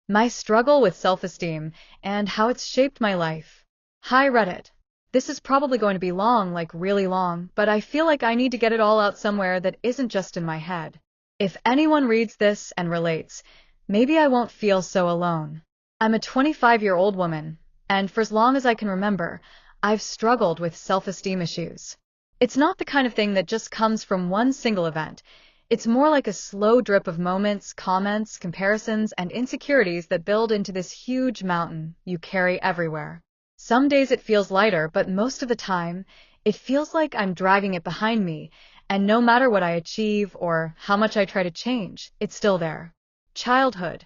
My struggle with self-esteem and how it's shaped my life. Hi Reddit. This is probably going to be long, like really long, but I feel like I need to get it all out somewhere that isn't just in my head. If anyone reads this and relates, maybe I won't feel so alone. I'm a 25-year-old woman, and for as long as I can remember, I've struggled with self-esteem issues. It's not the kind of thing that just comes from one single event. It's more like a slow drip of moments, comments, comparisons, and insecurities that build into this huge mountain you carry everywhere. Some days it feels lighter, but most of the time, it feels like I'm dragging it behind me, and no matter what I achieve or how much I try to change, it's still there. Childhood,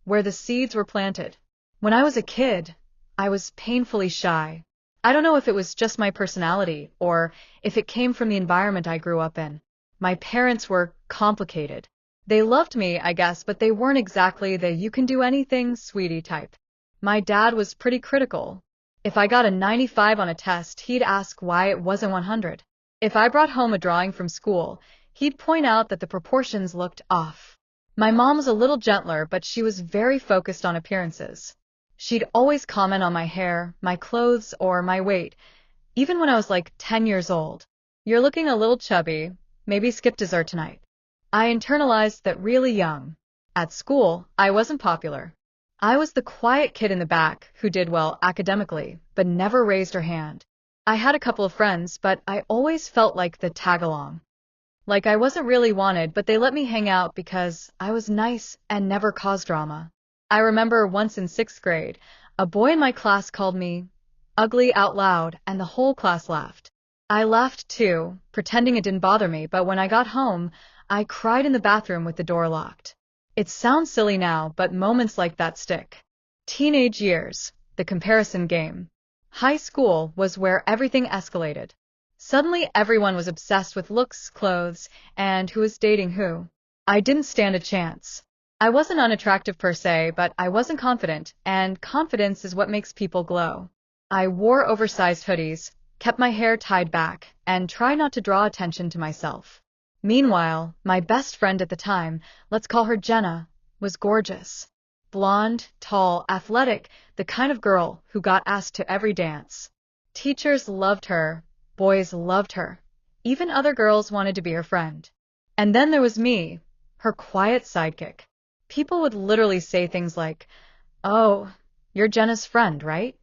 where the seeds were planted. When I was a kid, I was painfully shy. I don't know if it was just my personality or if it came from the environment I grew up in. My parents were complicated. They loved me, I guess, but they weren't exactly the you can do anything, sweetie type. My dad was pretty critical. If I got a 95 on a test, he'd ask why it wasn't 100. If I brought home a drawing from school, he'd point out that the proportions looked off. My mom was a little gentler, but she was very focused on appearances. She'd always comment on my hair, my clothes, or my weight, even when I was like 10 years old. You're looking a little chubby. Maybe skip dessert tonight. I internalized that really young. At school, I wasn't popular. I was the quiet kid in the back who did well academically, but never raised her hand. I had a couple of friends, but I always felt like the tag-along. Like I wasn't really wanted, but they let me hang out because I was nice and never caused drama. I remember once in 6th grade, a boy in my class called me ugly out loud, and the whole class laughed. I laughed too, pretending it didn't bother me, but when I got home, I cried in the bathroom with the door locked. It sounds silly now, but moments like that stick. Teenage years, the comparison game. High school was where everything escalated. Suddenly everyone was obsessed with looks, clothes, and who was dating who. I didn't stand a chance. I wasn't unattractive per se, but I wasn't confident, and confidence is what makes people glow. I wore oversized hoodies, kept my hair tied back, and tried not to draw attention to myself. Meanwhile, my best friend at the time, let's call her Jenna, was gorgeous. Blonde, tall, athletic, the kind of girl who got asked to every dance. Teachers loved her, boys loved her. Even other girls wanted to be her friend. And then there was me, her quiet sidekick. People would literally say things like, "Oh, you're Jenna's friend, right?"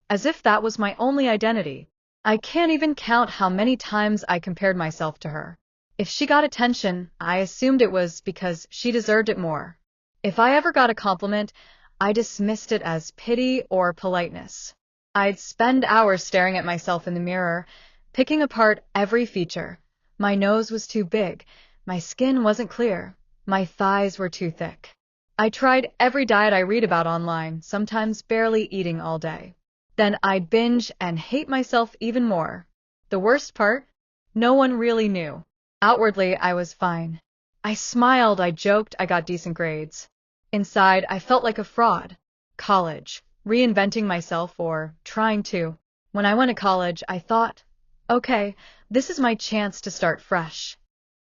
As if that was my only identity. I can't even count how many times I compared myself to her. If she got attention, I assumed it was because she deserved it more. If I ever got a compliment, I dismissed it as pity or politeness. I'd spend hours staring at myself in the mirror, picking apart every feature. My nose was too big, my skin wasn't clear, my thighs were too thick. I tried every diet I read about online, sometimes barely eating all day. Then I'd binge and hate myself even more. The worst part? No one really knew. Outwardly, I was fine. I smiled, I joked, I got decent grades. Inside, I felt like a fraud. College, reinventing myself or trying to. When I went to college, I thought, okay, this is my chance to start fresh.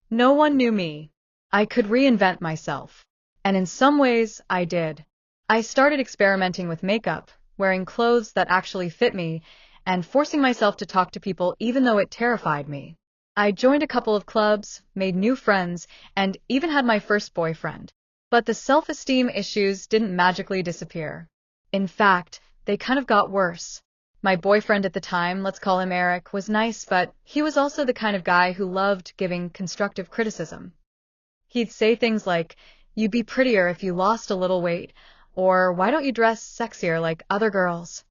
No one knew me. I could reinvent myself. And in some ways, I did. I started experimenting with makeup, wearing clothes that actually fit me, and forcing myself to talk to people even though it terrified me. I joined a couple of clubs, made new friends, and even had my first boyfriend. But the self-esteem issues didn't magically disappear. In fact, they kind of got worse. My boyfriend at the time, let's call him Eric, was nice, but he was also the kind of guy who loved giving constructive criticism. He'd say things like, "You'd be prettier if you lost a little weight," or "Why don't you dress sexier like other girls?"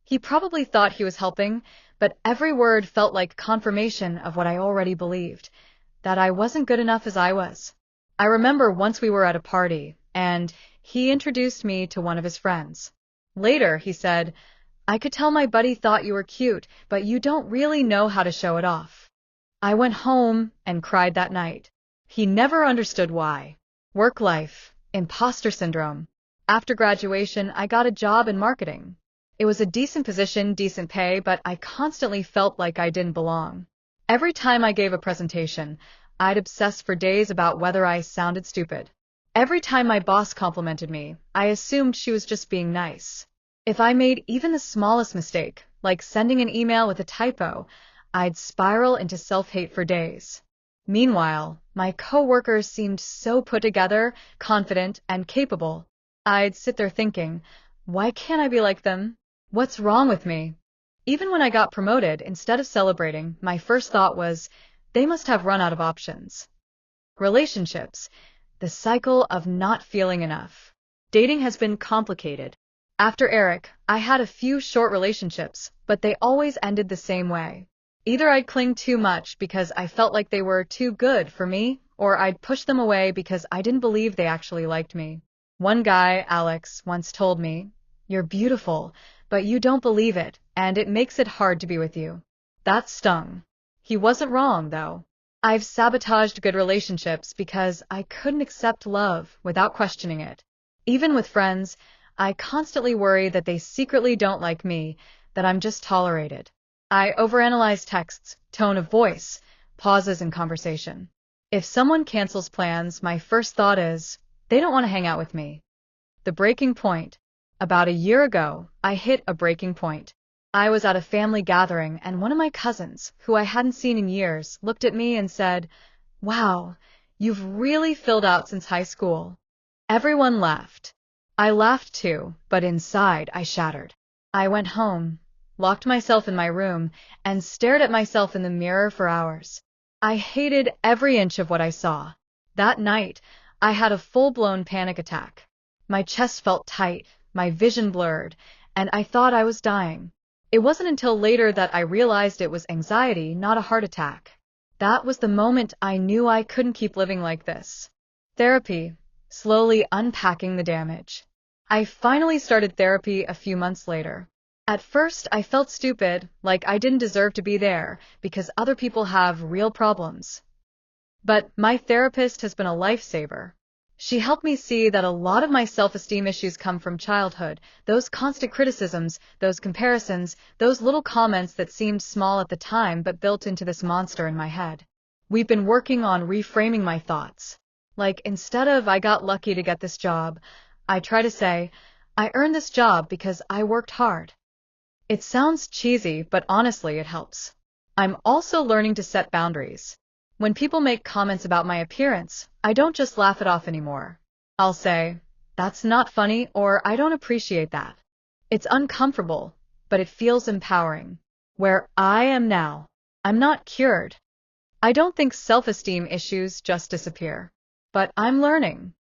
He probably thought he was helping, but every word felt like confirmation of what I already believed, that I wasn't good enough as I was. I remember once we were at a party, and he introduced me to one of his friends. Later, he said, "I could tell my buddy thought you were cute, but you don't really know how to show it off." I went home and cried that night. He never understood why. Work life, imposter syndrome. After graduation, I got a job in marketing. It was a decent position, decent pay, but I constantly felt like I didn't belong. Every time I gave a presentation, I'd obsess for days about whether I sounded stupid. Every time my boss complimented me, I assumed she was just being nice. If I made even the smallest mistake, like sending an email with a typo, I'd spiral into self-hate for days. Meanwhile, my coworkers seemed so put together, confident, and capable. I'd sit there thinking, why can't I be like them? What's wrong with me? Even when I got promoted, instead of celebrating, my first thought was, they must have run out of options. Relationships. The cycle of not feeling enough. Dating has been complicated. After Eric, I had a few short relationships, but they always ended the same way. Either I'd cling too much because I felt like they were too good for me, or I'd push them away because I didn't believe they actually liked me. One guy, Alex, once told me, "You're beautiful, but you don't believe it, and it makes it hard to be with you." That stung. He wasn't wrong, though. I've sabotaged good relationships because I couldn't accept love without questioning it. Even with friends, I constantly worry that they secretly don't like me, that I'm just tolerated. I overanalyze texts, tone of voice, pauses in conversation. If someone cancels plans, my first thought is, they don't want to hang out with me. The breaking point. About a year ago, I hit a breaking point. I was at a family gathering and one of my cousins, who I hadn't seen in years, looked at me and said, "Wow, you've really filled out since high school." Everyone laughed. I laughed too, but inside I shattered. I went home, locked myself in my room, and stared at myself in the mirror for hours. I hated every inch of what I saw. That night, I had a full-blown panic attack. My chest felt tight, my vision blurred, and I thought I was dying. It wasn't until later that I realized it was anxiety, not a heart attack. That was the moment I knew I couldn't keep living like this. Therapy. Slowly unpacking the damage. I finally started therapy a few months later. At first, I felt stupid, like I didn't deserve to be there, because other people have real problems. But my therapist has been a lifesaver. She helped me see that a lot of my self-esteem issues come from childhood, those constant criticisms, those comparisons, those little comments that seemed small at the time but built into this monster in my head. We've been working on reframing my thoughts. Like, instead of "I got lucky to get this job," I try to say, "I earned this job because I worked hard." It sounds cheesy, but honestly, it helps. I'm also learning to set boundaries. When people make comments about my appearance, I don't just laugh it off anymore. I'll say, "That's not funny," or "I don't appreciate that." It's uncomfortable, but it feels empowering. Where I am now, I'm not cured. I don't think self-esteem issues just disappear. But I'm learning.